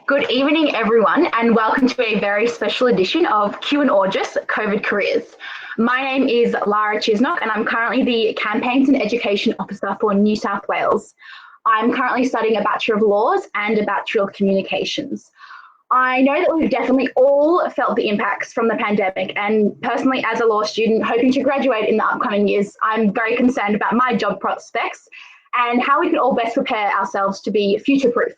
Good evening, everyone, and welcome to a very special edition of Q&AUJS COVID Careers. My name is Lara Czysnok, and I'm currently the Campaigns and Education Officer for New South Wales. I'm currently studying a Bachelor of Laws and a Bachelor of Communications. I know that we've definitely all felt the impacts from the pandemic, and personally, as a law student hoping to graduate in the upcoming years, I'm very concerned about my job prospects and how we can all best prepare ourselves to be future-proof.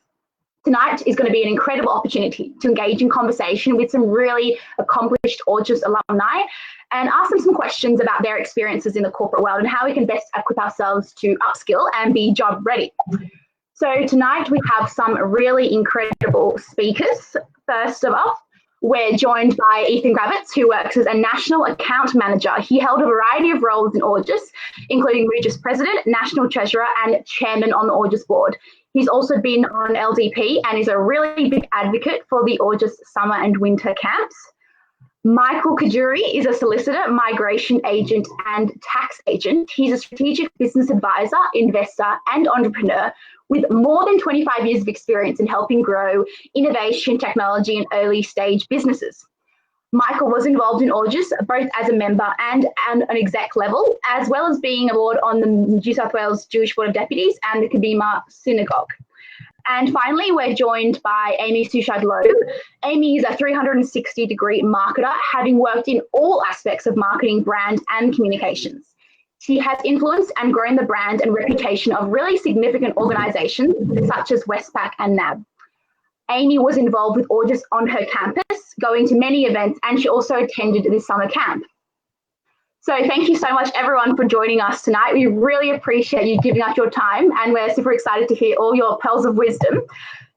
Tonight is going to be an incredible opportunity to engage in conversation with some really accomplished AUJS alumni and ask them some questions about their experiences in the corporate world and how we can best equip ourselves to upskill and be job ready. So tonight we have some really incredible speakers. First of all, we're joined by Kravietz, who works as a National Account Manager. He held a variety of roles in AUJS, including Regis President, National Treasurer and Chairman on the AUJS Board. He's also been on LDP and is a really big advocate for the AUJS summer and winter camps. Michael Kadoury is a solicitor, migration agent and tax agent. He's a strategic business advisor, investor and entrepreneur with more than 25 years of experience in helping grow innovation, technology and early stage businesses. Michael was involved in AUJS both as a member and an exec level, as well as being a board on the New South Wales Jewish Board of Deputies and the Kadoury Synagogue. And finally, we're joined by Aimee Suchard-Lowe. Aimee is a 360-degree marketer, having worked in all aspects of marketing, brand and communications. She has influenced and grown the brand and reputation of really significant organisations such as Westpac and NAB. Aimee was involved with AUJS on her campus, going to many events, and she also attended this summer camp. So thank you so much, everyone, for joining us tonight. We really appreciate you giving us your time, and we're super excited to hear all your pearls of wisdom.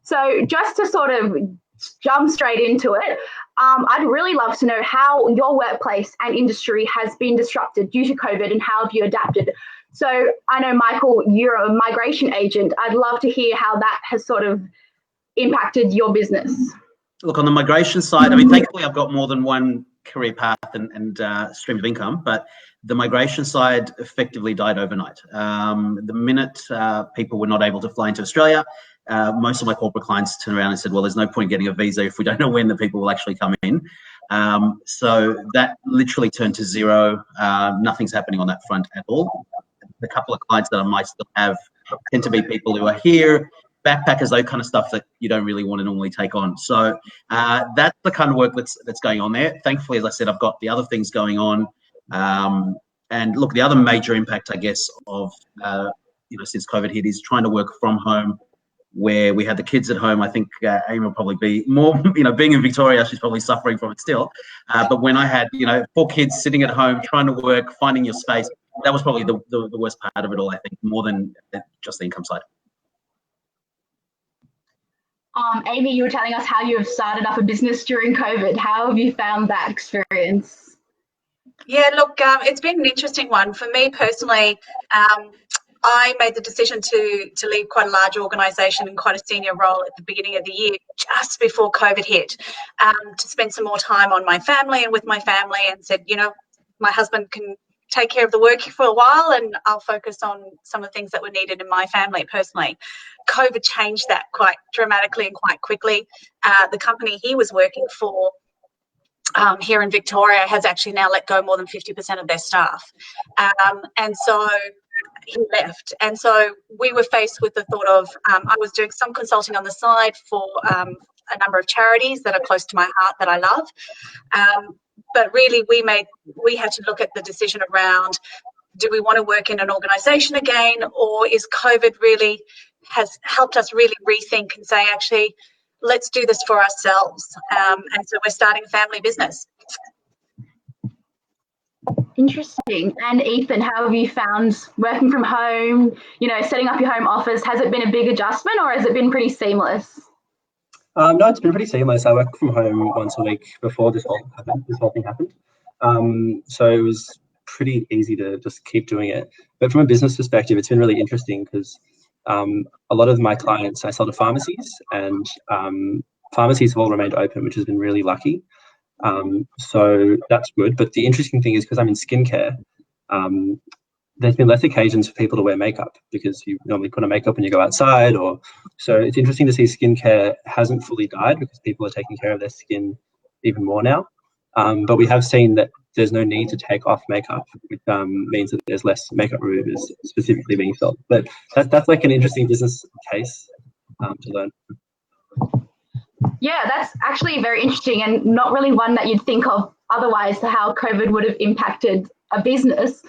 So just to sort of jump straight into it, I'd really love to know how your workplace and industry has been disrupted due to COVID and how have you adapted. So I know, Michael, you're a migration agent. I'd love to hear how that has sort of impacted your business. Look, on the migration side, I mean, thankfully I've got more than one career path and stream of income, but the migration side effectively died overnight. The minute people were not able to fly into Australia, most of my corporate clients turned around and said, well, there's no point getting a visa if we don't know when the people will actually come in. So that literally turned to zero. Nothing's happening on that front at all. The couple of clients that I might still have tend to be people who are here, backpackers, those kind of stuff that you don't really want to normally take on. So that's the kind of work that's going on there. Thankfully, as I said, I've got the other things going on. And look, the other major impact, I guess, of since COVID hit is trying to work from home, where we had the kids at home. I think Aimee will probably be more, being in Victoria, she's probably suffering from it still. But when I had, 4 kids sitting at home trying to work, finding your space, that was probably the worst part of it all, I think, more than just the income side. Aimee, you were telling us how you have started up a business during COVID. How have you found that experience? Yeah, look, it's been an interesting one. For me personally, I made the decision to leave quite a large organisation and quite a senior role at the beginning of the year, just before COVID hit, to spend some more time on my family and with my family, and said, my husband can take care of the work for a while and I'll focus on some of the things that were needed in my family personally. COVID changed that quite dramatically and quite quickly. The company he was working for here in Victoria has actually now let go more than 50% of their staff. And so he left. And so we were faced with the thought of, I was doing some consulting on the side for a number of charities that are close to my heart that I love. But really we had to look at the decision around, do we want to work in an organisation again, or is COVID really has helped us really rethink and say, actually, let's do this for ourselves. And so we're starting a family business. Interesting. And Ethan, how have you found working from home, setting up your home office? Has it been a big adjustment or has it been pretty seamless? No, it's been pretty seamless. I work from home once a week before this whole thing happened. So it was pretty easy to just keep doing it. But from a business perspective, it's been really interesting because a lot of my clients, I sell to pharmacies, and pharmacies have all remained open, which has been really lucky. So that's good. But the interesting thing is, because I'm in skincare, there's been less occasions for people to wear makeup because you normally put on makeup when you go outside. So it's interesting to see skincare hasn't fully died because people are taking care of their skin even more now. But we have seen that there's no need to take off makeup, which means that there's less makeup removers specifically being sold. But that's like an interesting business case to learn. Yeah, that's actually very interesting and not really one that you'd think of otherwise, how COVID would have impacted a business.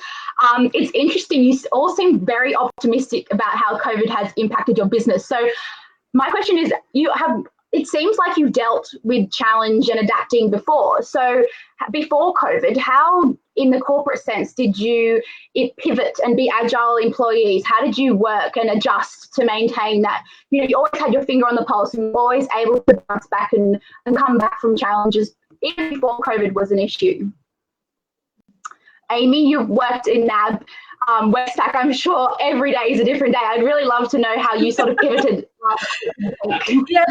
It's interesting. You all seem very optimistic about how COVID has impacted your business. So my question is, it seems like you've dealt with challenge and adapting before. So before COVID, how in the corporate sense did you pivot and be agile employees? How did you work and adjust to maintain that? You always had your finger on the pulse and you were always able to bounce back and come back from challenges even before COVID was an issue. Aimee, you've worked in NAB, Westpac. I'm sure every day is a different day. I'd really love to know how you sort of pivoted. Yeah,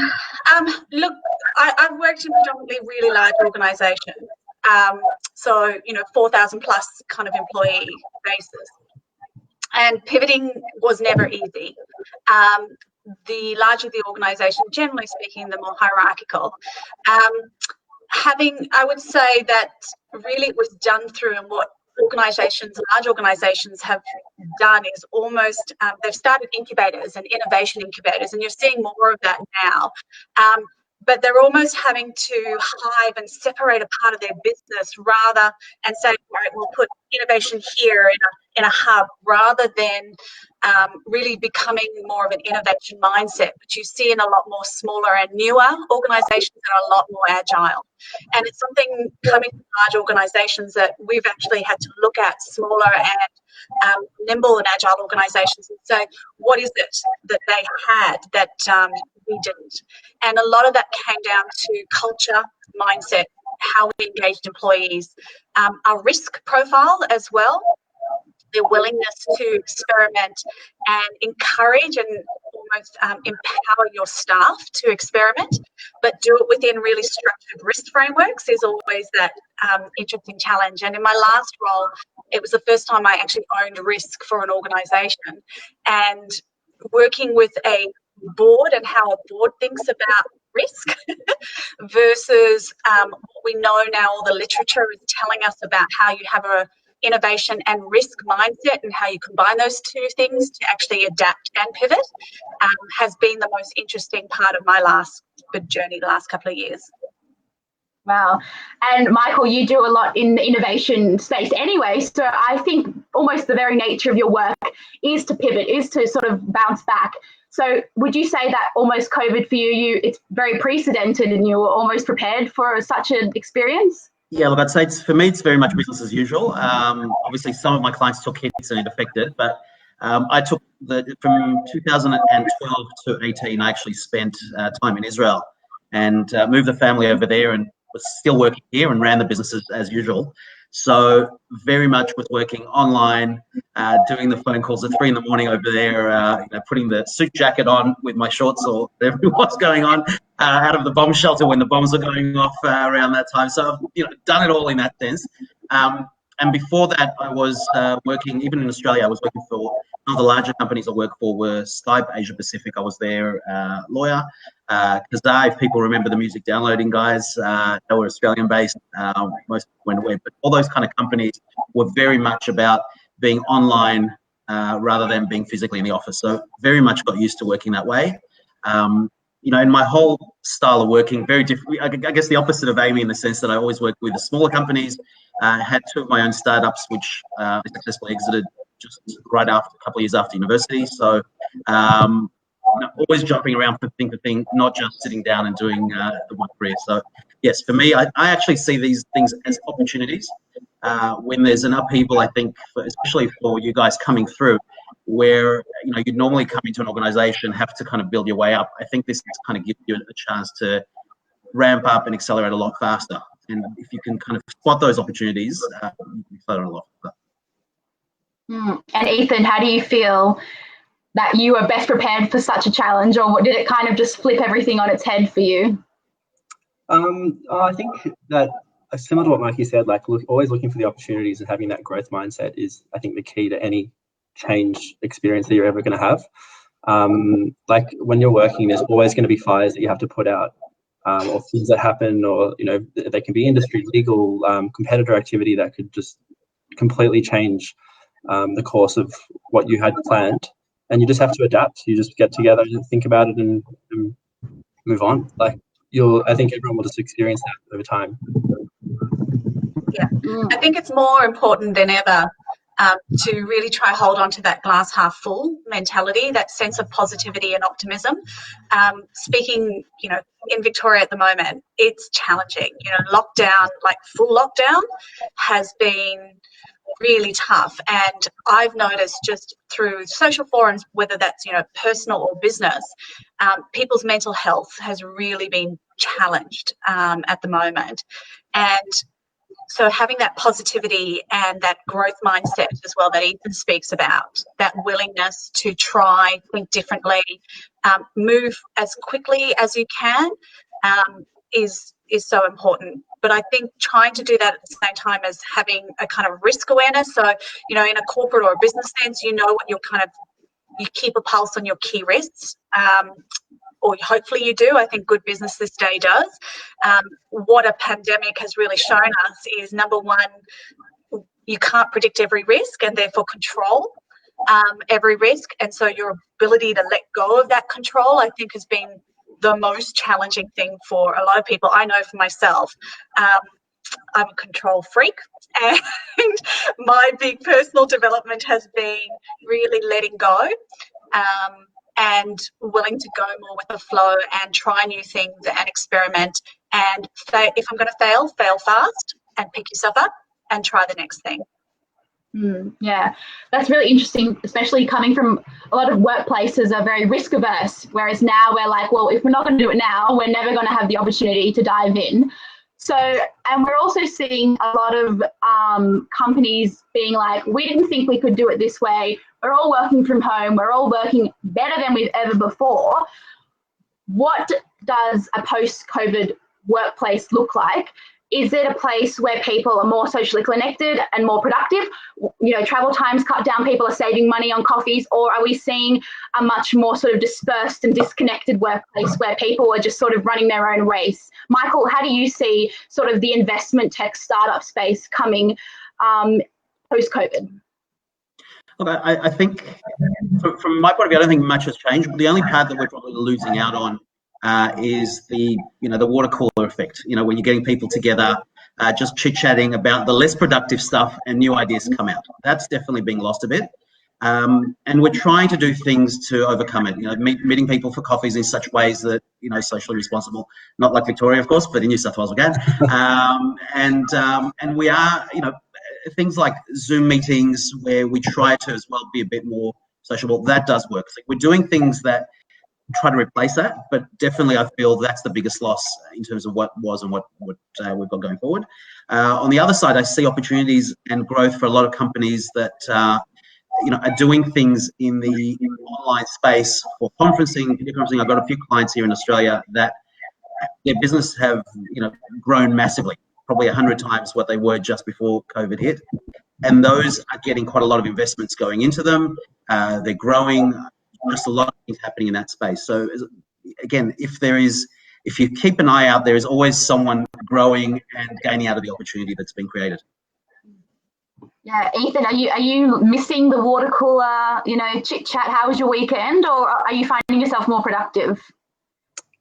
look, I've worked in predominantly really large organisations, so 4,000 plus kind of employee basis, and pivoting was never easy. The larger the organisation, generally speaking, the more hierarchical. I would say that really it was done through, and what large organisations have done is almost they've started incubators and innovation incubators, and you're seeing more of that now. But they're almost having to hive and separate a part of their business and say, all right, we'll put innovation here in a hub, rather than really becoming more of an innovation mindset, which you see in a lot more smaller and newer organisations that are a lot more agile. And it's something coming from large organisations that we've actually had to look at smaller and nimble and agile organisations and say, what is it that they had that we didn't? And a lot of that came down to culture, mindset, how we engaged employees, our risk profile as well, their willingness to experiment and encourage and almost empower your staff to experiment, but do it within really structured risk frameworks is always that interesting challenge. And in my last role, it was the first time I actually owned risk for an organisation, and working with a board and how a board thinks about risk versus what we know now, all the literature is telling us about how you have a innovation and risk mindset and how you combine those two things to actually adapt and pivot has been the most interesting part of my last journey the last couple of years. Wow. And Michael, you do a lot in the innovation space anyway, so I think almost the very nature of your work is to pivot, is to sort of bounce back. So would you say that almost COVID for you, it's very precedented and you were almost prepared for such an experience? Yeah, look, I'd say for me, it's very much business as usual. Obviously, some of my clients took hits and it affected, but I took from 2012 to 18, I actually spent time in Israel and moved the family over there and was still working here and ran the businesses as usual. So very much with working online, doing the phone calls at 3 in the morning over there, putting the suit jacket on with my shorts or whatever was going on, out of the bomb shelter when the bombs were going off around that time. So I've done it all in that sense. And before that, I was working, even in Australia, I was working for one of the larger companies I worked for were Skype Asia Pacific. I was their lawyer. Kadoury, if people remember the music downloading guys, they were Australian based. Most went away, but all those kind of companies were very much about being online rather than being physically in the office. So very much got used to working that way. In my whole style of working, very different. I guess the opposite of Aimee in the sense that I always worked with the smaller companies. Had 2 of my own startups, which I successfully exited just right after, a couple of years after university. So always jumping around from thing to thing, not just sitting down and doing the one career. So yes, for me, I actually see these things as opportunities. When there's an upheaval, I think, especially for you guys coming through, where you'd normally come into an organization, have to kind of build your way up. I think this kind of gives you a chance to ramp up and accelerate a lot faster. And if you can kind of spot those opportunities, you can accelerate a lot faster. And Ethan, how do you feel that you were best prepared for such a challenge, or did it kind of just flip everything on its head for you? I think that similar to what Mikey said, like always looking for the opportunities and having that growth mindset is, I think, the key to any change experience that you're ever going to have. Like when you're working, there's always going to be fires that you have to put out, or things that happen, or they can be industry, legal, competitor activity that could just completely change the course of what you had planned, and you just have to adapt. You just get together and think about it and move on. Like I think everyone will just experience that over time. Yeah, I think it's more important than ever to really try hold on to that glass half full mentality, that sense of positivity and optimism. Speaking, in Victoria at the moment, it's challenging. Lockdown, like full lockdown, has been really tough, and I've noticed just through social forums, whether that's personal or business, people's mental health has really been challenged at the moment. And so having that positivity and that growth mindset as well that Ethan speaks about, that willingness to try, think differently, move as quickly as you can, is so important. But I think trying to do that at the same time as having a kind of risk awareness. So, in a corporate or a business sense, what you keep a pulse on your key risks. Or hopefully you do. I think good business this day does. What a pandemic has really shown us is, number one, you can't predict every risk and therefore control every risk. And so your ability to let go of that control, I think, has been the most challenging thing for a lot of people. I know for myself, I'm a control freak, and my big personal development has been really letting go. And willing to go more with the flow and try new things and experiment. And if I'm going to fail fast and pick yourself up and try the next thing. Yeah, that's really interesting, especially coming from a lot of workplaces are very risk averse, whereas now we're like, well, if we're not going to do it now, we're never going to have the opportunity to dive in. So, and we're also seeing a lot of companies being like, we didn't think we could do it this way. We're all working from home. We're all working better than we've ever before. What does a post-COVID workplace look like? Is it a place where people are more socially connected and more productive? Travel times cut down, people are saving money on coffees, or are we seeing a much more sort of dispersed and disconnected workplace where people are just sort of running their own race? Michael, how do you see sort of the investment tech startup space coming post-COVID? Look, I think from my point of view, I don't think much has changed. The only part that we're probably losing out on is the water cooler effect. When you're getting people together, just chit-chatting about the less productive stuff and new ideas come out. That's definitely being lost a bit. And we're trying to do things to overcome it. Meeting people for coffees in such ways that, socially responsible, not like Victoria, of course, but in New South Wales we can. And we are, things like Zoom meetings where we try to as well be a bit more sociable. That does work. So we're doing things that try to replace that, but definitely I feel that's the biggest loss in terms of what was and what we've got going forward. On the other side, I see opportunities and growth for a lot of companies that are doing things in the online space for conferencing, video conferencing. I've got a few clients here in Australia that their business have grown massively, probably 100 times what they were just before COVID hit. And those are getting quite a lot of investments going into them. They're growing. Just a lot of things happening in that space. So again, if you keep an eye out, there is always someone growing and gaining out of the opportunity that's been created. Yeah, Ethan, are you missing the water cooler, chit chat? How was your weekend, or are you finding yourself more productive?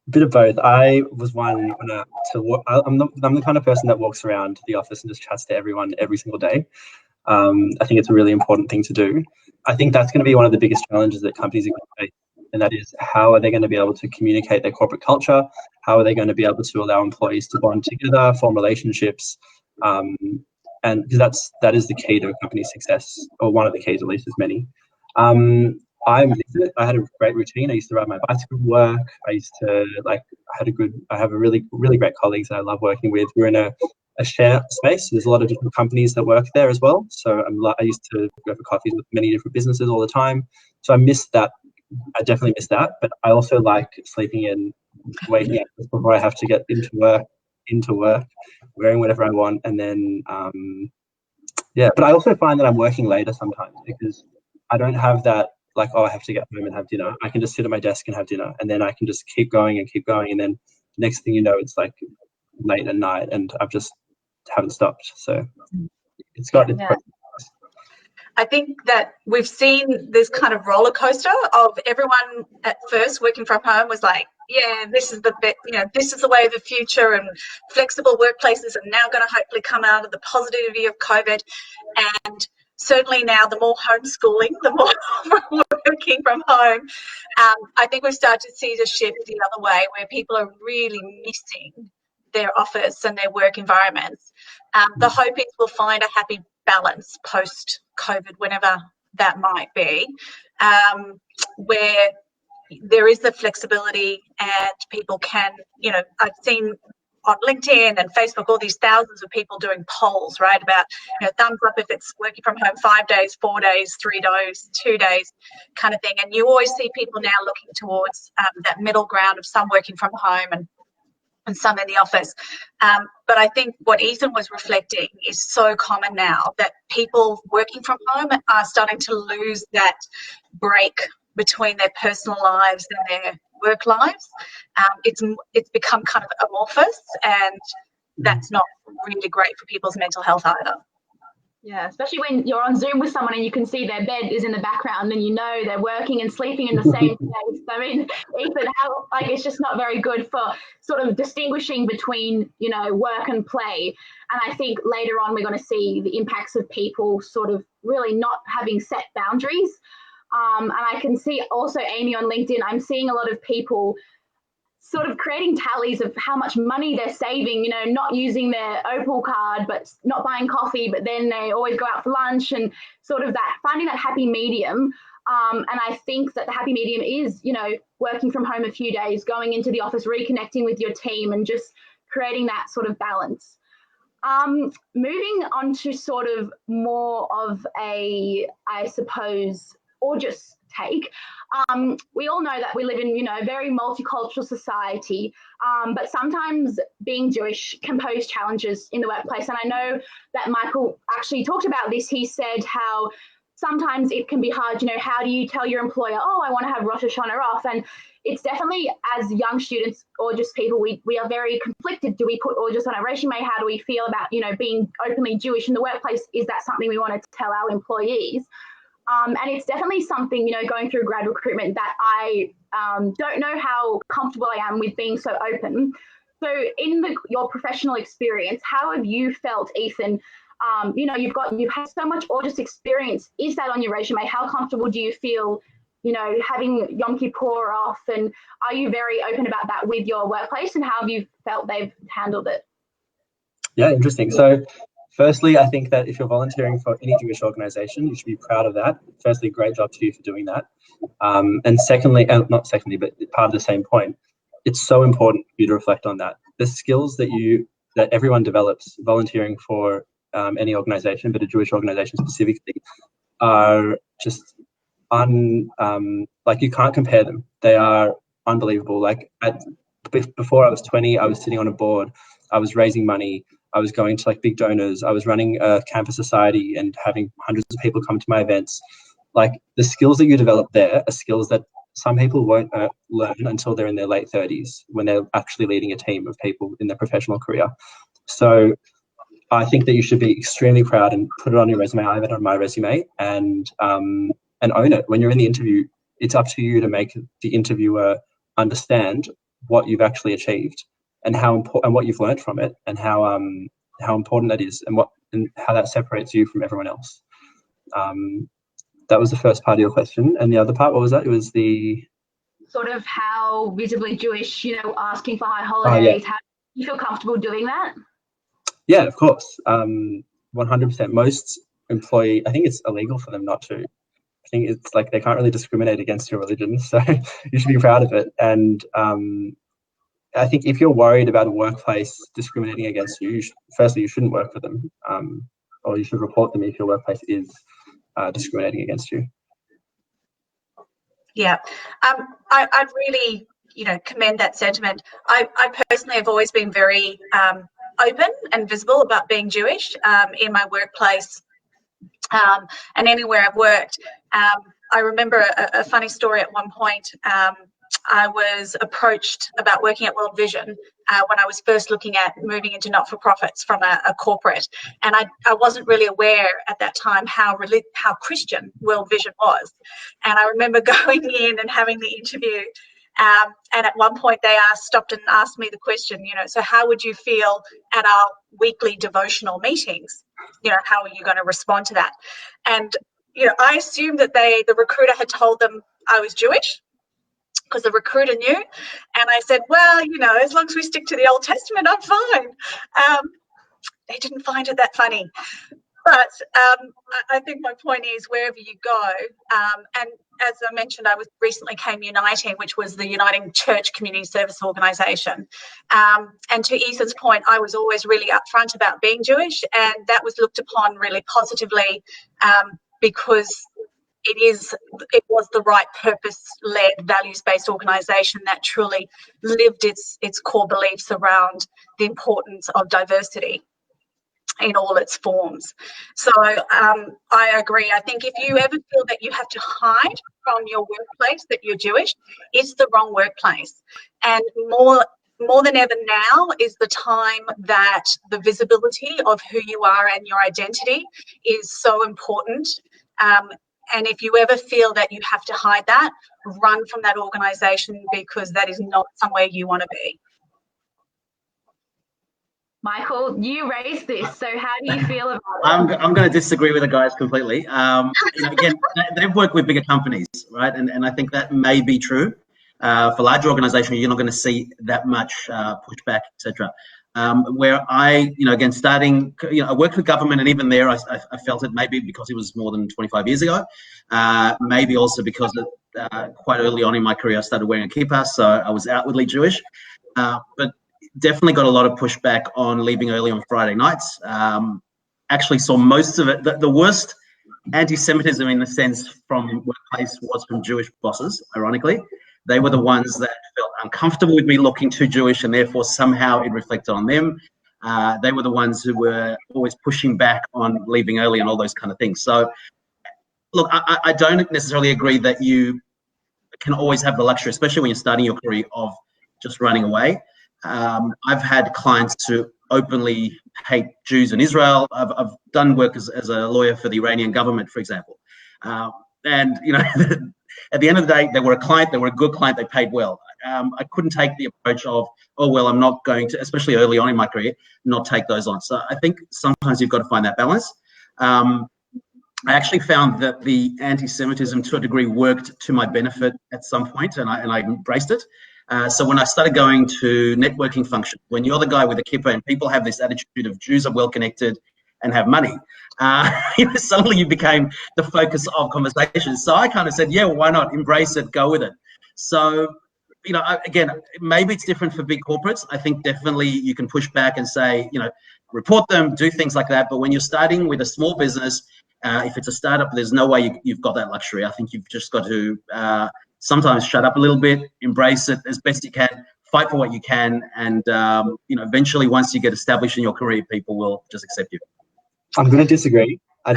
A bit of both. I was one I'm the kind of person that walks around the office and just chats to everyone every single day. I think it's a really important thing to do. I think that's going to be one of the biggest challenges that companies are going to face, and that is, how are they going to be able to communicate their corporate culture? How are they going to be able to allow employees to bond together, form relationships? And because that is the key to a company's success, or one of the keys, at least, as many. I had a great routine. I used to ride my bicycle to work. I have a really, really great colleagues that I love working with. We're in a share space. There's a lot of different companies that work there as well. So I used to go for coffees with many different businesses all the time. So I missed that. I definitely missed that. But I also like sleeping in, waking up before I have to get into work into work, wearing whatever I want, and then but I also find that I'm working later sometimes because I don't have that like, oh, I have to get home and have dinner. I can just sit at my desk and have dinner, and then I can just keep going, and then next thing you know, it's like late at night, and I've just haven't stopped. So it's got its pros. I think that we've seen this kind of roller coaster of everyone at first working from home was like, yeah, this is this is the way of the future, and flexible workplaces are now going to hopefully come out of the positivity of COVID. And certainly now, the more homeschooling, the more working from home, I think we've started to see the shift the other way, where people are really missing their office and their work environments. The hope is we'll find a happy balance post-COVID, whenever that might be, where there is the flexibility and people can, I've seen on LinkedIn and Facebook all these thousands of people doing polls, right, about, thumbs up if it's working from home 5 days, 4 days, 3 days, 2 days kind of thing. And you always see people now looking towards that middle ground of some working from home and some in the office. But I think what Ethan was reflecting is so common now, that people working from home are starting to lose that break between their personal lives and their work lives. It's become kind of amorphous, and that's not really great for people's mental health either. Yeah, especially when you're on Zoom with someone and you can see their bed is in the background and they're working and sleeping in the same place. I mean, Ethan, it's just not very good for sort of distinguishing between, work and play. And I think later on we're going to see the impacts of people sort of really not having set boundaries. And I can see also, Aimee, on LinkedIn, I'm seeing a lot of people sort of creating tallies of how much money they're saving, not using their Opal card, but not buying coffee, but then they always go out for lunch, and sort of that, finding that happy medium. And I think that the happy medium is, working from home a few days, going into the office, reconnecting with your team, and just creating that sort of balance. Moving on to sort of more of a, I suppose, AUJS take. We all know that we live in, a very multicultural society, but sometimes being Jewish can pose challenges in the workplace. And I know that Michael actually talked about this. He said how sometimes it can be hard, how do you tell your employer, oh, I want to have Rosh Hashanah off? And it's definitely, as young students or just people, we are very conflicted. Do we put AUJS on our resume? How do we feel about, being openly Jewish in the workplace? Is that something we want to tell our employees? And it's definitely something, going through grad recruitment, that I don't know how comfortable I am with being so open. So in your professional experience, how have you felt, Ethan? You've had so much AUJS experience. Is that on your resume? How comfortable do you feel, having Yom Kippur off? And are you very open about that with your workplace? And how have you felt they've handled it? Yeah, interesting. So firstly, I think that if you're volunteering for any Jewish organisation, you should be proud of that. Firstly, great job to you for doing that. And secondly, not secondly, but part of the same point, it's so important for you to reflect on that. The skills that everyone develops volunteering for any organisation, but a Jewish organisation specifically, are just you can't compare them. They are unbelievable. Before I was 20, I was sitting on a board, I was raising money, I was going to big donors, I was running a campus society and having hundreds of people come to my events. The skills that you develop there are skills that some people won't learn until they're in their late 30s, when they're actually leading a team of people in their professional career. So I think that you should be extremely proud and put it on your resume. I have it on my resume, and own it. When you're in the interview, it's up to you to make the interviewer understand what you've actually achieved, and how important, and what you've learned from it, and how important that is, and how that separates you from everyone else. That was the first part of your question, and the other part, what was that? It was the sort of how visibly Jewish, asking for high holidays. How do you feel comfortable doing that? Yeah, of course. 100%. Most employee, I think it's illegal for them not to. I think it's they can't really discriminate against your religion, so you should be proud of it. And I think if you're worried about a workplace discriminating against you, firstly, you shouldn't work for them, or you should report them if your workplace is discriminating against you. Yeah, I'd really commend that sentiment. I personally have always been very open and visible about being Jewish in my workplace and anywhere I've worked. I remember a funny story at one point. I was approached about working at World Vision when I was first looking at moving into not-for-profits from a corporate, and I wasn't really aware at that time how Christian World Vision was. And I remember going in and having the interview, and at one point they stopped and asked me the question, so how would you feel at our weekly devotional meetings? How are you going to respond to that? And I assumed that the recruiter had told them I was Jewish, because the recruiter knew. And I said, well, as long as we stick to the Old Testament, I'm fine. They didn't find it that funny. But I think my point is, wherever you go, and as I mentioned, I recently came Uniting, which was the Uniting Church Community Service Organisation. And to Ethan's point, I was always really upfront about being Jewish, and that was looked upon really positively because it was the right purpose-led, values-based organisation that truly lived its core beliefs around the importance of diversity in all its forms. So I agree. I think if you ever feel that you have to hide from your workplace that you're Jewish, it's the wrong workplace. And more than ever now is the time that the visibility of who you are and your identity is so important. And if you ever feel that you have to hide that, run from that organisation, because that is not somewhere you want to be. Michael, you raised this, so how do you feel about it? I'm going to disagree with the guys completely. Again, they've worked with bigger companies, right? And I think that may be true. For larger organisations, you're not going to see that much pushback, etc. Where again, starting, I worked with government, and even there, I felt it maybe because it was more than 25 years ago. Maybe also because quite early on in my career, I started wearing a kippah, so I was outwardly Jewish. But definitely got a lot of pushback on leaving early on Friday nights. Actually saw most of it. The worst anti-Semitism in the sense from workplace was from Jewish bosses, ironically. They were the ones that felt uncomfortable with me looking too Jewish, and therefore somehow it reflected on them. They were the ones who were always pushing back on leaving early and all those kind of things. So, look, I don't necessarily agree that you can always have the luxury, especially when you're starting your career, of just running away. I've had clients who openly hate Jews in Israel. I've done work as a lawyer for the Iranian government, for example. And, at the end of the day, they were a client, they were a good client, they paid well. I couldn't take the approach of, oh, well, I'm not going to, especially early on in my career, not take those on. So I think sometimes you've got to find that balance. I actually found that the anti-Semitism to a degree worked to my benefit at some point, and I embraced it. So when I started going to networking functions, when you're the guy with a kippah and people have this attitude of Jews are well-connected and have money, suddenly you became the focus of conversations. So I kind of said, yeah, well, why not embrace it, go with it. So, again, maybe it's different for big corporates. I think definitely you can push back and say, report them, do things like that. But when you're starting with a small business, if it's a startup, there's no way you've got that luxury. I think you've just got to sometimes shut up a little bit, embrace it as best you can, fight for what you can, and eventually once you get established in your career, people will just accept you. I'm going to disagree. I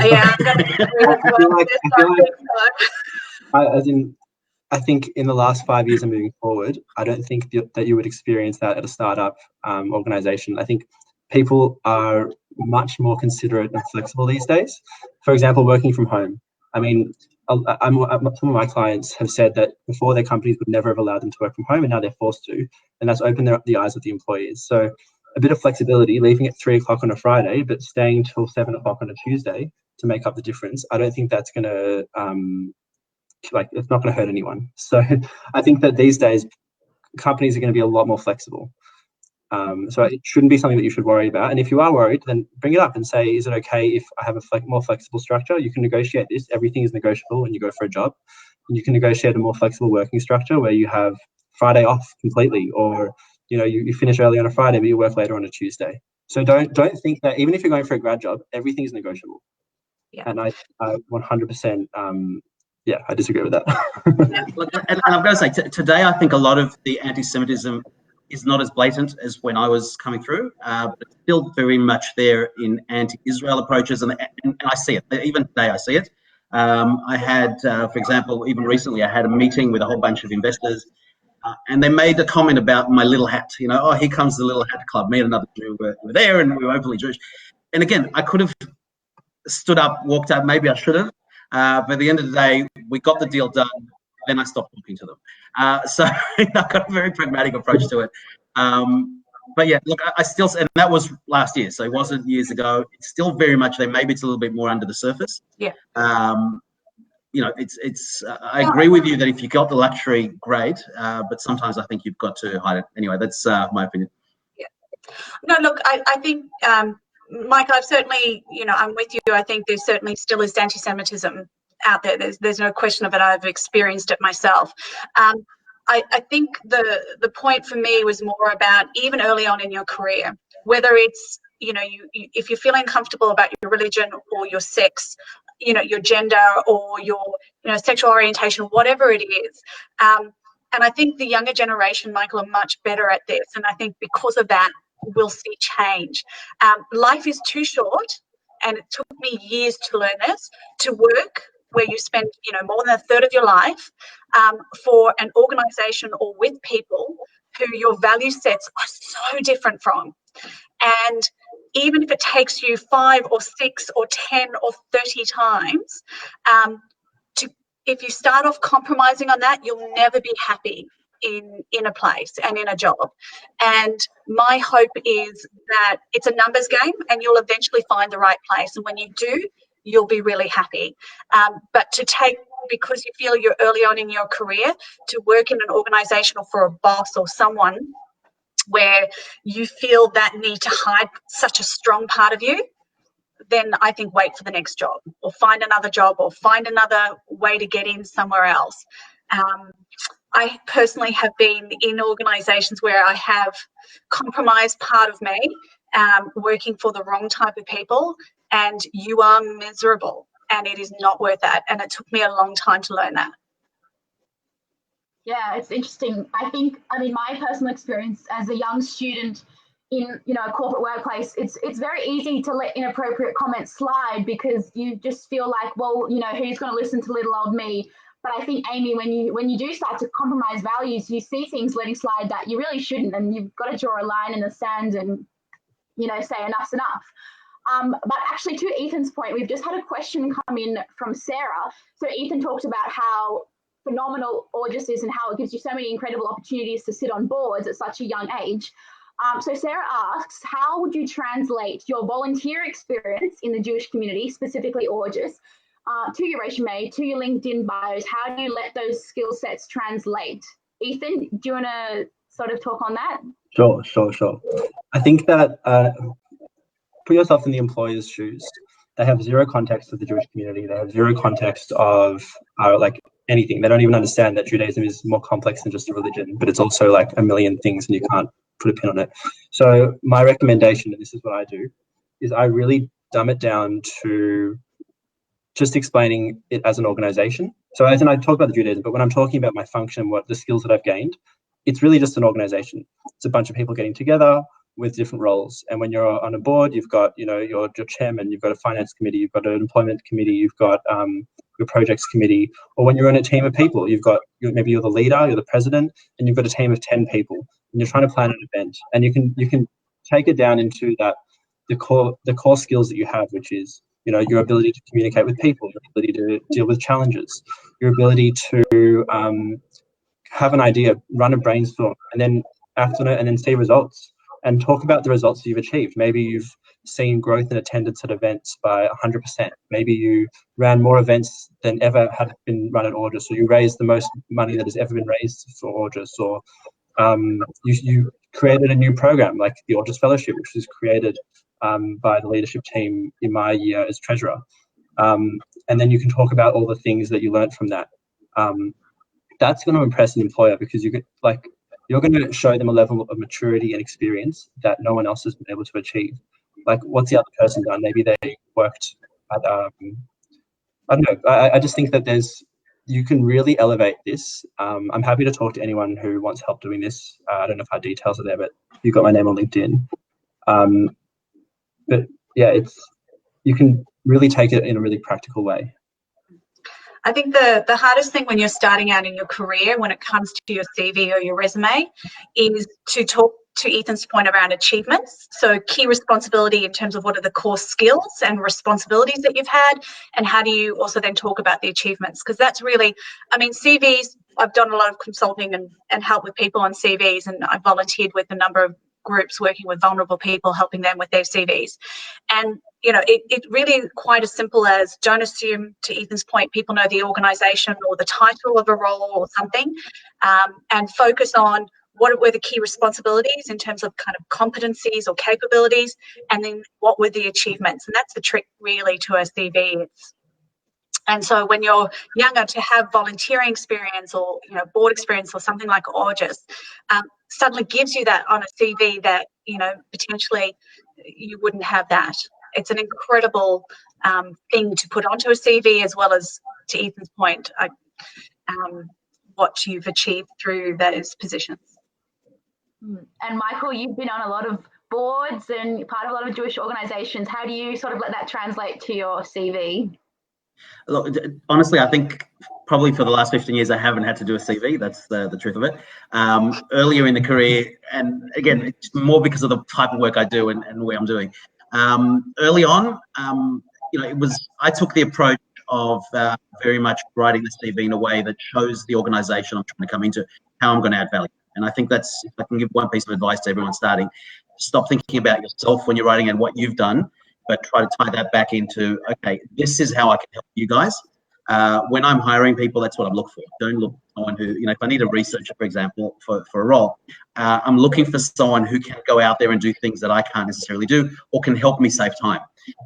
think in the last 5 years and moving forward, I don't think that you would experience that at a startup organization. I think people are much more considerate and flexible these days. For example, working from home. I mean, some of my clients have said that before their companies would never have allowed them to work from home, and now they're forced to, and that's opened the eyes of the employees. So a bit of flexibility, leaving at 3 o'clock on a Friday, but staying till 7 o'clock on a Tuesday to make up the difference. I don't think that's going to, it's not going to hurt anyone. So I think that these days, companies are going to be a lot more flexible. So it shouldn't be something that you should worry about. And if you are worried, then bring it up and say, is it okay if I have a more flexible structure? You can negotiate this. Everything is negotiable when you go for a job. And you can negotiate a more flexible working structure where you have Friday off completely, or you finish early on a Friday, but you work later on a Tuesday. So don't think that even if you're going for a grad job, everything is negotiable. Yeah. And I 100% yeah, I disagree with that. Look, and I've got to say, today I think a lot of the anti-Semitism is not as blatant as when I was coming through, but it's still very much there in anti-Israel approaches, and I see it. Even today I see it. I had, for example, even recently I had a meeting with a whole bunch of investors, and they made a comment about my little hat. You know, oh, here comes the little hat club. Me and another Jew were there, and we were openly Jewish. And again, I could have stood up, walked out. Maybe I should have. But at the end of the day, we got the deal done. Then I stopped talking to them. So I've got a very pragmatic approach to it. But yeah, look, I still, and that was last year, so it wasn't years ago. It's still very much there. Maybe it's a little bit more under the surface. Yeah. You know, it's. I agree with you that if you got the luxury, great. But sometimes I think you've got to hide it. Anyway, that's my opinion. Yeah. No, look, I think, Mike, I've certainly, you know, I'm with you. I think there certainly still is anti-Semitism out there. There's no question of it. I've experienced it myself. I think the point for me was more about even early on in your career, whether it's, you know, if you're feeling comfortable about your religion or your sex, you know, your gender or your, you know, sexual orientation, whatever it is. And I think the younger generation, Michael, are much better at this. And I think because of that, we'll see change. Life is too short, and it took me years to learn this, to work where you spend, you know, more than a third of your life for an organisation or with people who your value sets are so different from. And even if it takes you 5 or 6 or 10 or 30 times, if you start off compromising on that, you'll never be happy in a place and in a job. And my hope is that it's a numbers game and you'll eventually find the right place. And when you do, you'll be really happy. But to take, because you feel you're early on in your career, to work in an organisation or for a boss or someone where you feel that need to hide such a strong part of you, then I think wait for the next job or find another job or find another way to get in somewhere else. I personally have been in organisations where I have compromised part of me, working for the wrong type of people, and you are miserable and it is not worth that. And it took me a long time to learn that. Yeah, it's interesting. I mean, my personal experience as a young student in, you know, a corporate workplace, it's very easy to let inappropriate comments slide because you just feel like, well, you know, who's going to listen to little old me? But I think, Aimee, when you do start to compromise values, you see things letting slide that you really shouldn't, and you've got to draw a line in the sand and, you know, say enough's enough. But actually, to Ethan's point, we've just had a question come in from Sarah. So Ethan talked about how phenomenal AUJS is and how it gives you so many incredible opportunities to sit on boards at such a young age. So Sarah asks, how would you translate your volunteer experience in the Jewish community, specifically AUJS, to your resume, to your LinkedIn bios? How do you let those skill sets translate? Ethan, do you want to sort of talk on that? Sure. I think that put yourself in the employer's shoes. They have zero context of the Jewish community. They have zero context of like anything. They don't even understand that Judaism is more complex than just a religion, but it's also like a million things and you can't put a pin on it. So my recommendation, and this is what I do, is I really dumb it down to just explaining it as an organization. So as in I talk about the Judaism, but when I'm talking about my function, what the skills that I've gained, it's really just an organization. It's a bunch of people getting together with different roles. And when you're on a board, you've got, you know, your chairman, you've got a finance committee, you've got an employment committee, you've got your projects committee. Or when you're in a team of people, you've got, maybe you're the leader, you're the president, and you've got a team of 10 people, and you're trying to plan an event. And you can take it down into that the core skills that you have, which is, you know, your ability to communicate with people, your ability to deal with challenges, your ability to have an idea, run a brainstorm, and then act on it, and then see results and talk about the results that you've achieved. Maybe you've seen growth in attendance at events by 100%. Maybe you ran more events than ever had been run at AUJS, or you raised the most money that has ever been raised for AUJS, or you created a new program like the AUJS Fellowship, which was created by the leadership team in my year as treasurer. And then you can talk about all the things that you learned from that. That's going to impress an employer because you're going to show them a level of maturity and experience that no one else has been able to achieve. Like, what's the other person done? Maybe they worked at, I don't know. I just think that there's you can really elevate this. I'm happy to talk to anyone who wants help doing this. I don't know if our details are there, but you've got my name on LinkedIn. But yeah, you can really take it in a really practical way. I think the hardest thing when you're starting out in your career, when it comes to your CV or your resume, is to talk to Ethan's point around achievements. So key responsibility in terms of what are the core skills and responsibilities that you've had, and how do you also then talk about the achievements? Because that's really, I mean, CVs, I've done a lot of consulting and help with people on CVs, and I've volunteered with a number of groups working with vulnerable people, helping them with their CVs. And, you know, it really is quite as simple as, don't assume, to Ethan's point, people know the organisation or the title of a role or something, and focus on what were the key responsibilities in terms of kind of competencies or capabilities, and then what were the achievements. And that's the trick really to a CV. And so when you're younger, to have volunteering experience or, you know, board experience or something like AUJS, suddenly gives you that on a CV that, you know, potentially you wouldn't have that. It's an incredible thing to put onto a CV, as well as, to Ethan's point, what you've achieved through those positions. And Michael, you've been on a lot of boards and part of a lot of Jewish organisations. How do you sort of let that translate to your CV? Look, honestly, I think probably for the last 15 years, I haven't had to do a CV. That's the truth of it. Earlier in the career, and again, it's more because of the type of work I do and where I'm doing. Early on, you know, I took the approach of very much writing the CV in a way that shows the organisation I'm trying to come into, how I'm going to add value. And I think that's, if I can give one piece of advice to everyone starting, stop thinking about yourself when you're writing and what you've done, but try to tie that back into, okay, this is how I can help you guys. When I'm hiring people, that's what I'm looking for. Don't look for someone who, you know, if I need a researcher, for example, for a role, I'm looking for someone who can go out there and do things that I can't necessarily do, or can help me save time.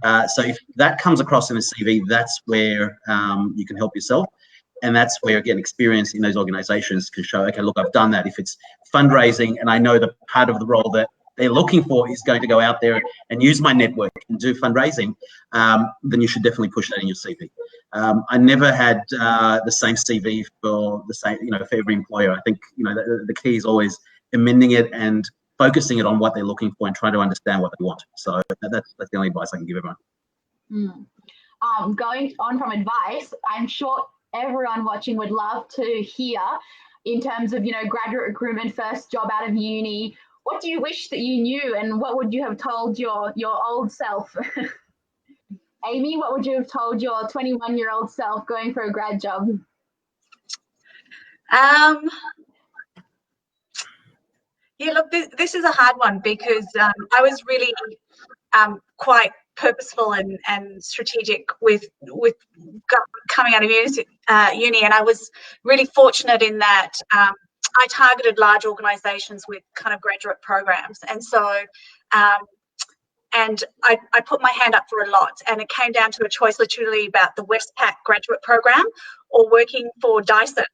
So if that comes across in a CV, that's where you can help yourself. And that's where, again, experience in those organizations can show, okay, look, I've done that. If it's fundraising and I know the part of the role that they're looking for is going to go out there and use my network and do fundraising, then you should definitely push that in your CV. I never had the same CV for the same, you know, for every employer. I think, you know, the key is always amending it and focusing it on what they're looking for and trying to understand what they want. So that's the only advice I can give everyone. Going on from advice, I'm sure everyone watching would love to hear, in terms of, you know, graduate recruitment, first job out of uni, what do you wish that you knew, and what would you have told your old self? Aimee, what would you have told your 21-year-old self going for a grad job? Yeah, look, this is a hard one, because I was really quite purposeful and strategic with coming out of uni, and I was really fortunate in that I targeted large organisations with kind of graduate programs, and so and I put my hand up for a lot, and it came down to a choice literally about the Westpac graduate program or working for Dyson,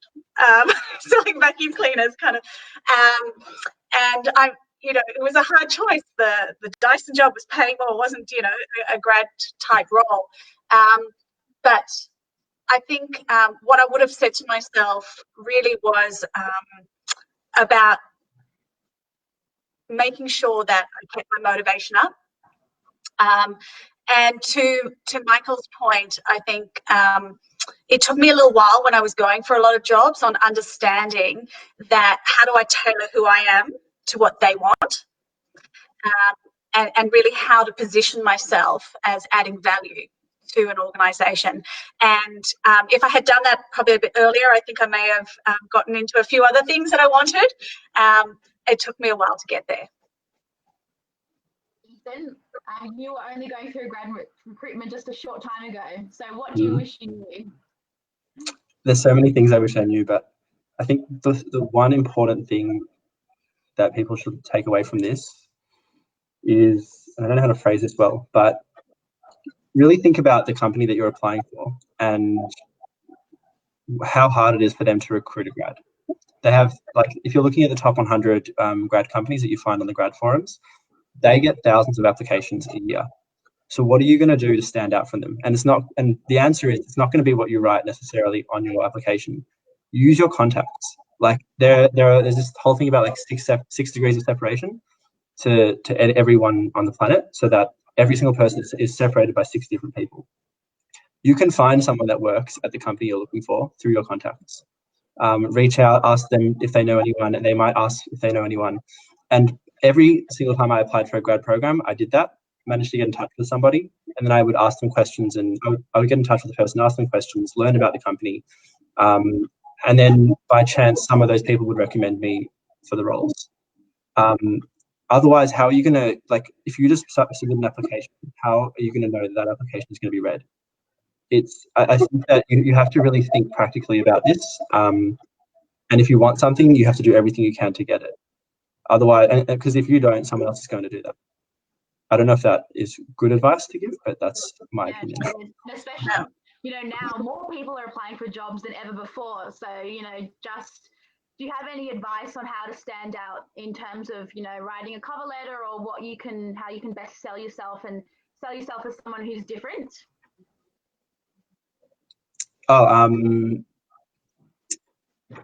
selling vacuum cleaners, kind of, and I. You know, it was a hard choice. The Dyson job was paying more, wasn't, you know, a grad type role. But I think what I would have said to myself really was about making sure that I kept my motivation up. And to Michael's point, I think it took me a little while when I was going for a lot of jobs on understanding that how do I tailor who I am to what they want, and really how to position myself as adding value to an organisation. And if I had done that probably a bit earlier, I think I may have gotten into a few other things that I wanted. It took me a while to get there. Ethan, you were only going through graduate recruitment just a short time ago. So what do you wish you knew? There's so many things I wish I knew, but I think the one important thing that people should take away from this is, and I don't know how to phrase this well, but really think about the company that you're applying for and how hard it is for them to recruit a grad. They have, like, if you're looking at the top 100 grad companies that you find on the grad forums, they get thousands of applications a year. So what are you going to do to stand out from them? And the answer is, it's not going to be what you write necessarily on your application. Use your contacts. Like there's this whole thing about like six degrees of separation to everyone on the planet, so that every single person is separated by 6 different people. You can find someone that works at the company you're looking for through your contacts. Reach out, ask them if they know anyone, and they might ask if they know anyone. And every single time I applied for a grad program, I did that, managed to get in touch with somebody, and then I would ask them questions, and I would get in touch with the person, ask them questions, learn about the company. And then by chance, some of those people would recommend me for the roles. Otherwise, how are you going to, like, if you just submit an application, how are you going to know that application is going to be read? I think that you have to really think practically about this. And if you want something, you have to do everything you can to get it. Otherwise, because if you don't, someone else is going to do that. I don't know if that is good advice to give, but that's my opinion. Especially, now more people are applying for jobs than ever before. So, just, do you have any advice on how to stand out in terms of, writing a cover letter, or how you can best sell yourself and sell yourself as someone who's different?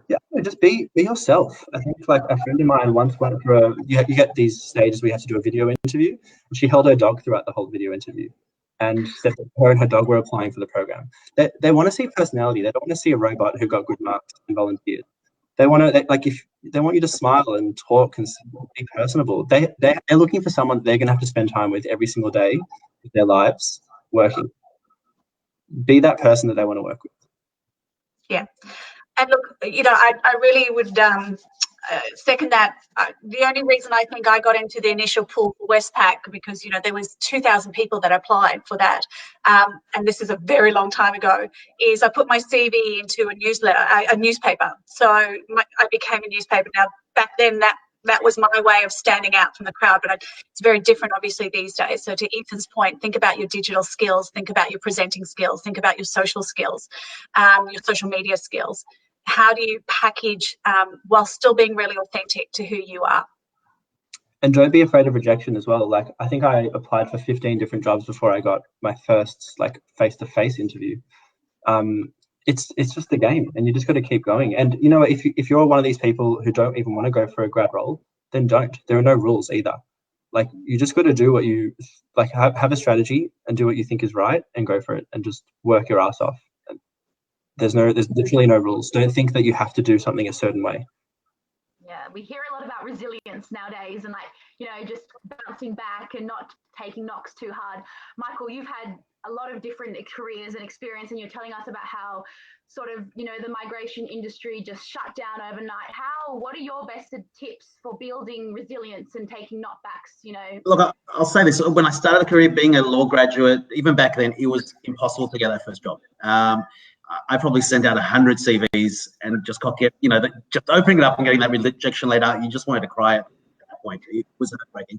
Yeah, just be yourself. I think, like, a friend of mine once went for you get these stages where you have to do a video interview, and she held her dog throughout the whole video interview, and said that her and her dog were applying for the program. They want to see personality. They don't want to see a robot who got good marks and volunteered. They want you to smile and talk and be personable. They're looking for someone that they're going to have to spend time with every single day of their lives working. Be that person that they want to work with. Yeah. And look, I really would second that. The only reason I think I got into the initial pool for Westpac, because, there was 2,000 people that applied for that, and this is a very long time ago, is I put my CV into a newspaper. So I became a newspaper. Now, back then, that was my way of standing out from the crowd, but it's very different, obviously, these days. So to Ethan's point, think about your digital skills, think about your presenting skills, think about your social skills, your social media skills. How do you package while still being really authentic to who you are? And don't be afraid of rejection as well. Like, I think I applied for 15 different jobs before I got my first, like, face-to-face interview. It's just the game, and you just got to keep going. And if you're one of these people who don't even want to go for a grad role, then don't. There are no rules either. Like, you just got to do what you like. Have a strategy and do what you think is right, and go for it, and just work your ass off. And there's literally no rules. Don't think that you have to do something a certain way. Yeah, we hear a lot about resilience nowadays, and just bouncing back and not taking knocks too hard. Michael, you've had a lot of different careers and experience, and you're telling us about how sort of, the migration industry just shut down overnight. What are your best tips for building resilience and taking knockbacks, Look, I'll say this. When I started a career being a law graduate, even back then, it was impossible to get that first job. I probably sent out 100 CVs and just just opening it up and getting that rejection letter, you just wanted to cry at that point. It was heartbreaking.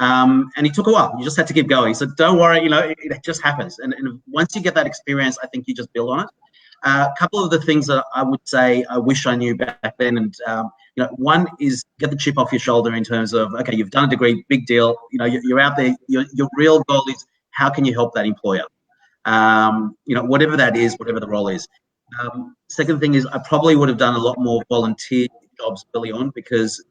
And it took a while. You just had to keep going. So don't worry, it just happens. And once you get that experience, I think you just build on it. A couple of the things that I would say I wish I knew back then, and one is get the chip off your shoulder in terms of, okay, you've done a degree, big deal. You're out there. Your real goal is, how can you help that employer? Whatever that is, whatever the role is. Second thing is, I probably would have done a lot more volunteer jobs early on, because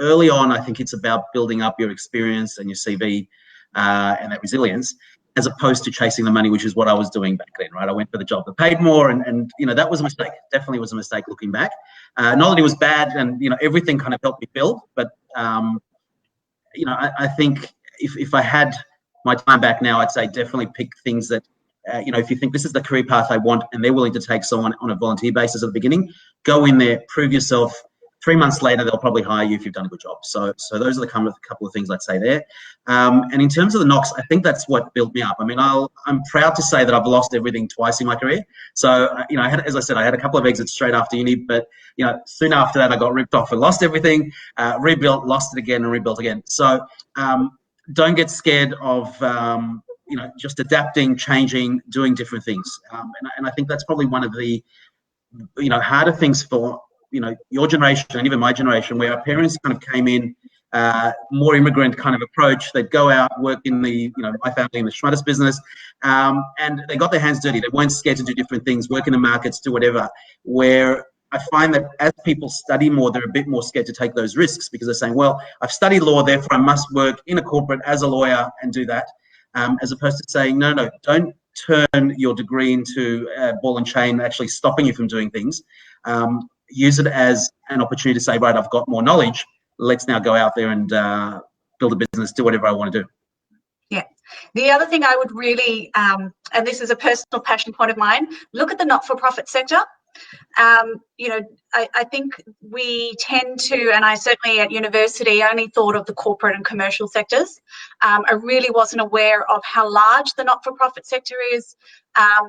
early on, I think it's about building up your experience and your CV and that resilience, as opposed to chasing the money, which is what I was doing back then, right? I went for the job that paid more, and that was a mistake. Definitely was a mistake looking back. Not that it was bad, and everything kind of helped me build, but I think if I had my time back now, I'd say definitely pick things that, if you think this is the career path I want, and they're willing to take someone on a volunteer basis at the beginning, go in there, prove yourself. 3 months later, they'll probably hire you if you've done a good job. So those are the couple of things I'd say there. And in terms of the knocks, I think that's what built me up. I mean, I'm proud to say that I've lost everything twice in my career. So, as I said, I had a couple of exits straight after uni, but, soon after that, I got ripped off and lost everything, rebuilt, lost it again, and rebuilt again. So don't get scared of, just adapting, changing, doing different things. And I think that's probably one of the, harder things for, your generation and even my generation, where our parents kind of came in more immigrant kind of approach. They'd go out, work in the, my family in the Schmutters business, and they got their hands dirty. They weren't scared to do different things, work in the markets, do whatever. Where I find that as people study more, they're a bit more scared to take those risks because they're saying, well, I've studied law, therefore I must work in a corporate as a lawyer and do that, as opposed to saying, no, don't turn your degree into a ball and chain, actually stopping you from doing things. Use it as an opportunity to say, right, I've got more knowledge. Let's now go out there and build a business, do whatever I want to do. Yeah. The other thing I would really, and this is a personal passion point of mine, look at the not-for-profit sector. I think we tend to, and I certainly at university only thought of the corporate and commercial sectors. I really wasn't aware of how large the not-for-profit sector is,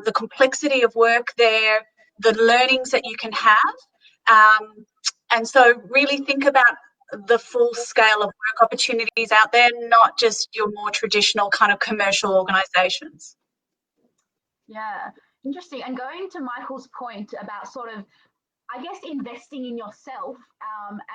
the complexity of work there, the learnings that you can have. And so really think about the full scale of work opportunities out there, not just your more traditional kind of commercial organisations. Yeah, interesting. And going to Michael's point about sort of, I guess, investing in yourself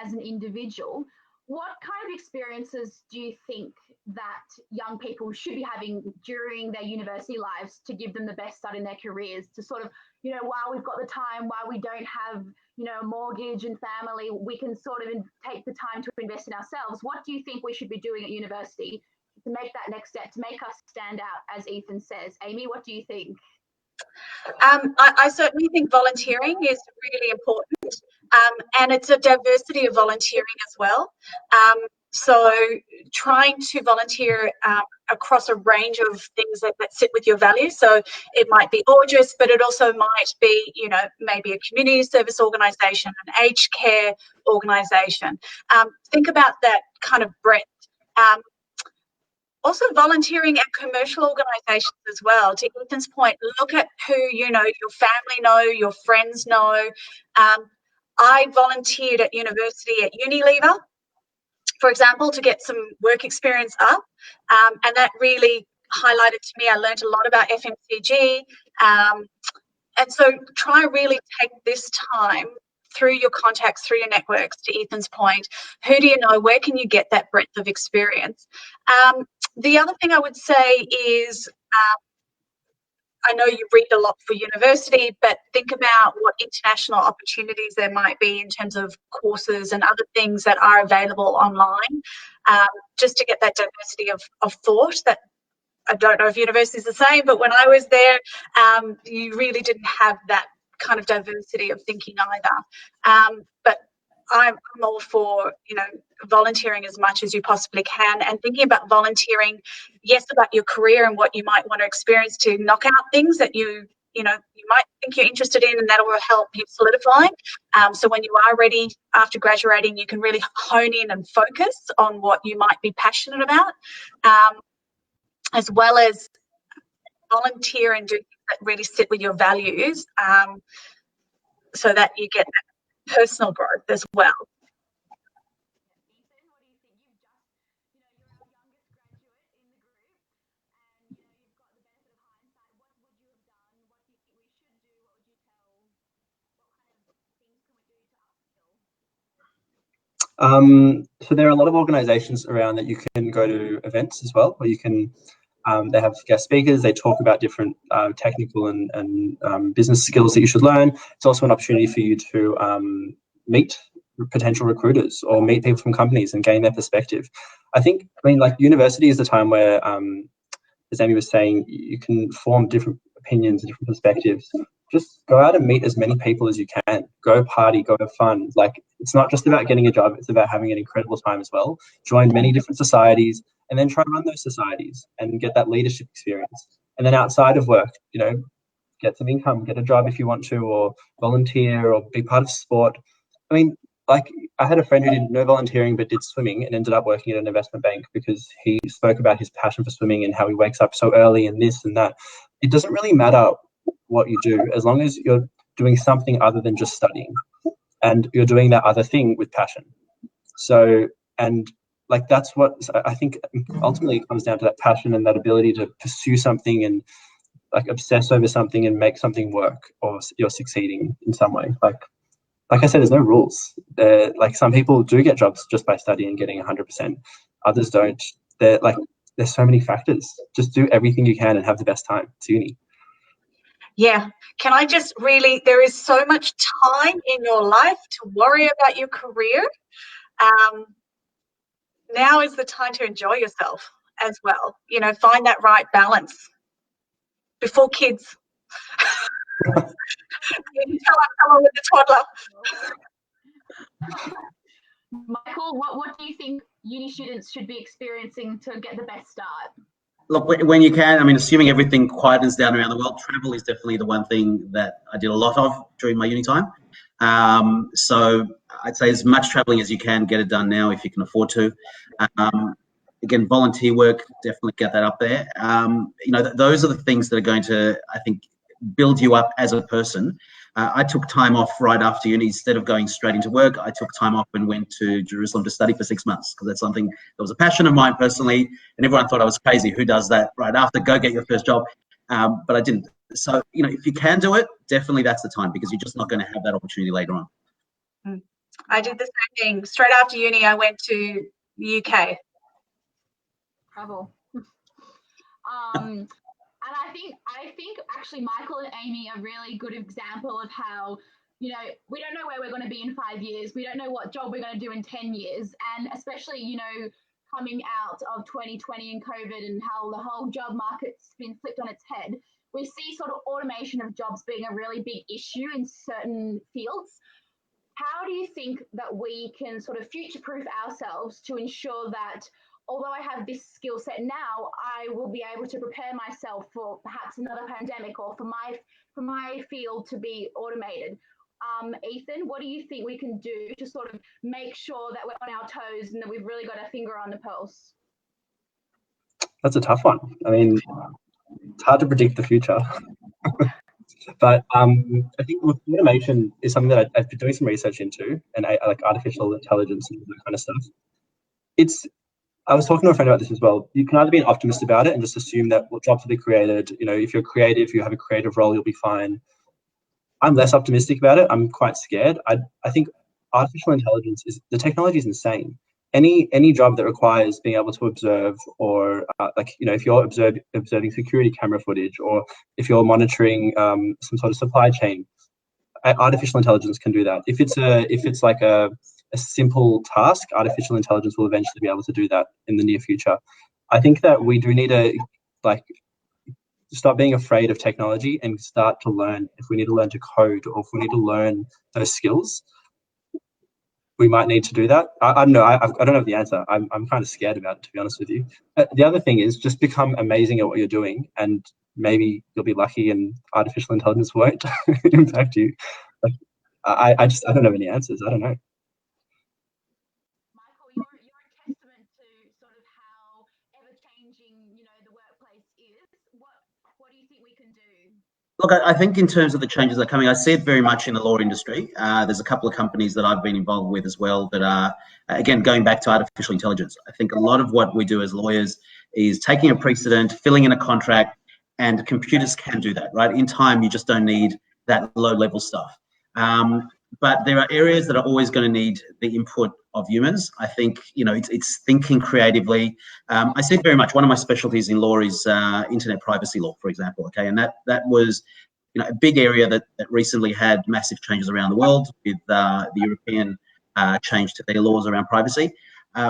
as an individual, what kind of experiences do you think that young people should be having during their university lives to give them the best start in their careers, to sort of, while we've got the time, while we don't have, a mortgage and family, we can sort of take the time to invest in ourselves. What do you think we should be doing at university to make that next step, to make us stand out, as Ethan says? Aimee, what do you think? I certainly think volunteering is really important, and it's a diversity of volunteering as well. So trying to volunteer across a range of things that sit with your values. So it might be AUJS, but it also might be, maybe a community service organisation, an aged care organisation. Think about that kind of breadth. Also volunteering at commercial organisations as well. To Ethan's point, look at who your family know, your friends know. I volunteered at university at Unilever, for example, to get some work experience up, and that really highlighted to me. I learned a lot about FMCG, and so try really take this time through your contacts, through your networks, to Ethan's point. Who do you know? Where can you get that breadth of experience? The other thing I would say is, I know you read a lot for university, but think about what international opportunities there might be in terms of courses and other things that are available online, just to get that diversity of thought. That I don't know if university is the same, but when I was there, you really didn't have that kind of diversity of thinking either. But I'm all for, volunteering as much as you possibly can, and thinking about volunteering, yes, about your career and what you might want to experience to knock out things that you might think you're interested in, and that will help you solidify. So when you are ready after graduating, you can really hone in and focus on what you might be passionate about, as well as volunteer and do things that really sit with your values, so that you get that personal growth as well. So there are a lot of organisations around that you can go to events as well, or you can, they have guest speakers, they talk about different technical and business skills that you should learn. It's also an opportunity for you to meet potential recruiters or meet people from companies and gain their perspective. I mean, like, university is the time where, as Aimee was saying, you can form different opinions and different perspectives. Just go out and meet as many people as you can. Go party, go have fun. Like, it's not just about getting a job, it's about having an incredible time as well. Join many different societies and then try and run those societies and get that leadership experience. And then outside of work, get some income, get a job if you want to, or volunteer or be part of sport. I mean, like, I had a friend who did no volunteering but did swimming and ended up working at an investment bank because he spoke about his passion for swimming and how he wakes up so early and this and that. It doesn't really matter what you do, as long as you're doing something other than just studying and you're doing that other thing with passion. So, and like, that's what I think ultimately it comes down to, that passion and that ability to pursue something and like obsess over something and make something work, or you're succeeding in some way. Like, like I said, there's no rules. Like some people do get jobs just by studying and getting 100%. Others don't. There's so many factors. Just do everything you can and have the best time. It's uni. Yeah. Can I just really, there is so much time in your life to worry about your career. Now is the time to enjoy yourself as well. You know, find that right balance before kids. Tell someone with the toddler. Michael, what do you think uni students should be experiencing to get the best start? Look, when you can, I mean, assuming everything quietens down around the world, travel is definitely the one thing that I did a lot of during my uni time. So I'd say as much traveling as you can, get it done now if you can afford to. Again, volunteer work, definitely get that up there. You know, those are the things that are going to, I think, build you up as a person. I took time off right after uni. Instead of going straight into work, I took time off and went to Jerusalem to study for 6 months, because that's something that was a passion of mine personally, and everyone thought I was crazy. Who does that right after? Go get your first job. But I didn't. So, you know, if you can do it, definitely that's the time, because you're just not going to have that opportunity later on. I did the same thing. Straight after uni, I went to the UK. Travel. And I think actually Michael and Aimee are a really good example of how, you know, we don't know where we're going to be in 5 years. We don't know what job we're going to do in 10 years. And especially, you know, coming out of 2020 and COVID and how the whole job market's been flipped on its head, we see sort of automation of jobs being a really big issue in certain fields. How do you think that we can sort of future-proof ourselves to ensure that although I have this skill set now, I will be able to prepare myself for perhaps another pandemic or for my field to be automated? Ethan, what do you think we can do to sort of make sure that we're on our toes and that we've really got our finger on the pulse? That's a tough one. I mean, it's hard to predict the future. But I think automation is something that I've been doing some research into, and I like artificial intelligence and that kind of stuff. I was talking to a friend about this as well. You can either be an optimist about it and just assume that jobs will be created. You know, if you're creative, you have a creative role, you'll be fine. I'm less optimistic about it. I'm quite scared. I think artificial intelligence the technology is insane. Any job that requires being able to observe, or if you're observing security camera footage, or if you're monitoring some sort of supply chain, artificial intelligence can do that. If it's like a simple task, artificial intelligence will eventually be able to do that in the near future. I think that we do need to stop being afraid of technology and start to learn. If we need to learn to code, or if we need to learn those skills, we might need to do that. I don't know. I don't have the answer. I'm kind of scared about it, to be honest with you. The other thing is just become amazing at what you're doing, and maybe you'll be lucky and artificial intelligence won't impact you. I don't have any answers. I don't know. Michael, you're a testament to sort of how ever-changing, you know, the workplace is. What do you think we can do? Look, I think in terms of the changes that are coming, I see it very much in the law industry. There's a couple of companies that I've been involved with as well that are, again, going back to artificial intelligence. I think a lot of what we do as lawyers is taking a precedent, filling in a contract, and computers can do that, right? In time, you just don't need that low-level stuff. But there are areas that are always going to need the input of humans. I think, you know, it's thinking creatively. I see it very much. One of my specialties in law is internet privacy law, for example. Okay, and that was, you know, a big area that recently had massive changes around the world with the European change to their laws around privacy.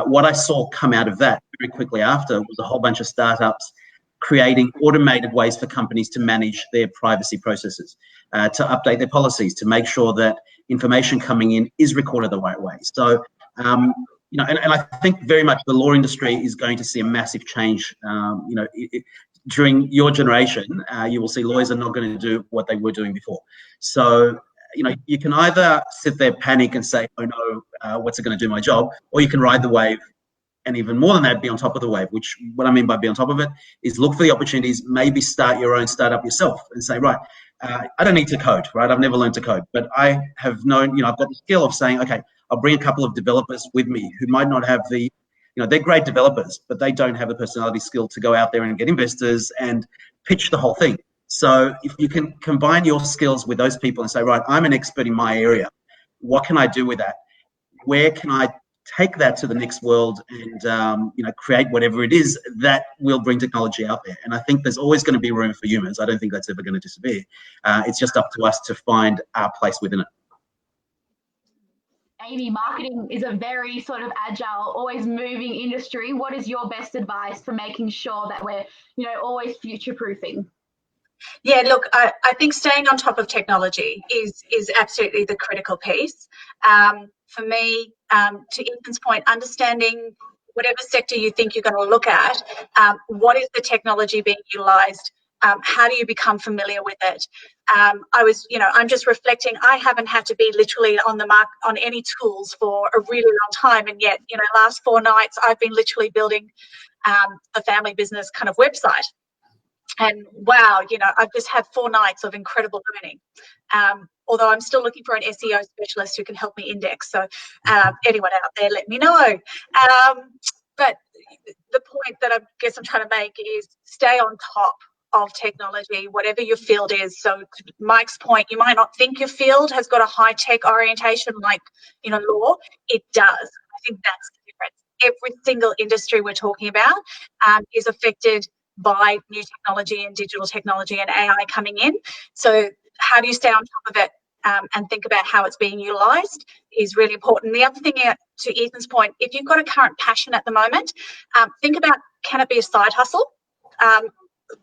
What I saw come out of that very quickly after was a whole bunch of startups creating automated ways for companies to manage their privacy processes, to update their policies, to make sure that information coming in is recorded the right way. So, you know, and I think very much the law industry is going to see a massive change. You know, during your generation, you will see lawyers are not going to do what they were doing before. So, you know, you can either sit there, panic and say, oh no, what's it going to do my job? Or you can ride the wave, and even more than that, be on top of the wave, which what I mean by be on top of it is look for the opportunities, maybe start your own startup yourself and say, right, I don't need to code, right? I've never learned to code, but I have known, you know, I've got the skill of saying, okay, I'll bring a couple of developers with me who might not have the, you know, they're great developers, but they don't have the personality skill to go out there and get investors and pitch the whole thing. So if you can combine your skills with those people and say, right, I'm an expert in my area, what can I do with that? Where can I take that to the next world and create whatever it is that will bring technology out there? And I think there's always going to be room for humans. I don't think that's ever going to disappear. It's just up to us to find our place within it. Aimee, marketing is a very sort of agile, always moving industry. What is your best advice for making sure that we're, always future-proofing? Yeah, look, I think staying on top of technology is absolutely the critical piece. For me, to Ethan's point, understanding whatever sector you think you're going to look at, what is the technology being utilised? How do you become familiar with it? I'm just reflecting, I haven't had to be literally on the mark on any tools for a really long time. And yet, last 4 nights, I've been literally building a family business kind of website. And wow, I've just had 4 nights of incredible learning. Although I'm still looking for an SEO specialist who can help me index. So anyone out there, let me know. But the point that I guess I'm trying to make is stay on top of technology, whatever your field is. So to Mike's point, you might not think your field has got a high-tech orientation like, law. It does. I think that's the difference. Every single industry we're talking about is affected by new technology and digital technology and AI coming in. So how do you stay on top of it and think about how it's being utilised is really important. The other thing, to Ethan's point, if you've got a current passion at the moment, think about, can it be a side hustle?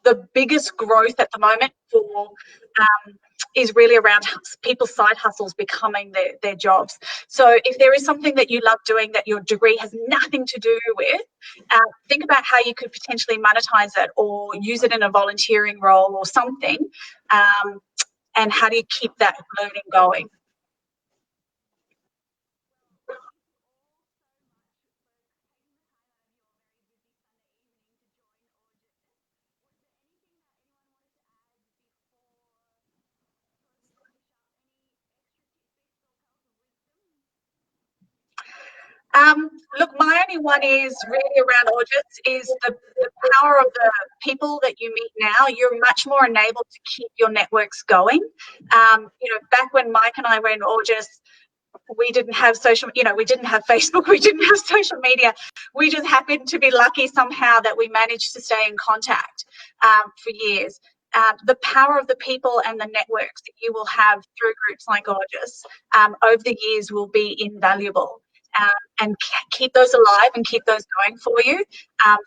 The biggest growth at the moment for is really around people's side hustles becoming their jobs. So if there is something that you love doing that your degree has nothing to do with, think about how you could potentially monetize it or use it in a volunteering role or something, and how do you keep that learning going? Look, my only one is really around AUJS is the power of the people that you meet now. You're much more enabled to keep your networks going. Back when Mike and I were in AUJS, we didn't have we didn't have Facebook, we didn't have social media. We just happened to be lucky somehow that we managed to stay in contact for years. The power of the people and the networks that you will have through groups like AUJS over the years will be invaluable. And keep those alive and keep those going for you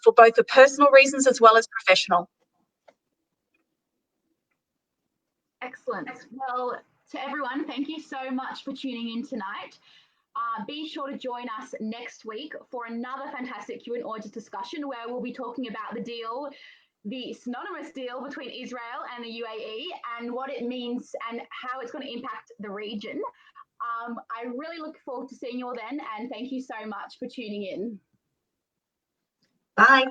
for both the personal reasons as well as professional. Excellent. Well, to everyone, thank you so much for tuning in tonight. Be sure to join us next week for another fantastic Q&AUJS discussion where we'll be talking about the synonymous deal between Israel and the UAE and what it means and how it's going to impact the region. I really look forward to seeing you all then, and thank you so much for tuning in. Bye.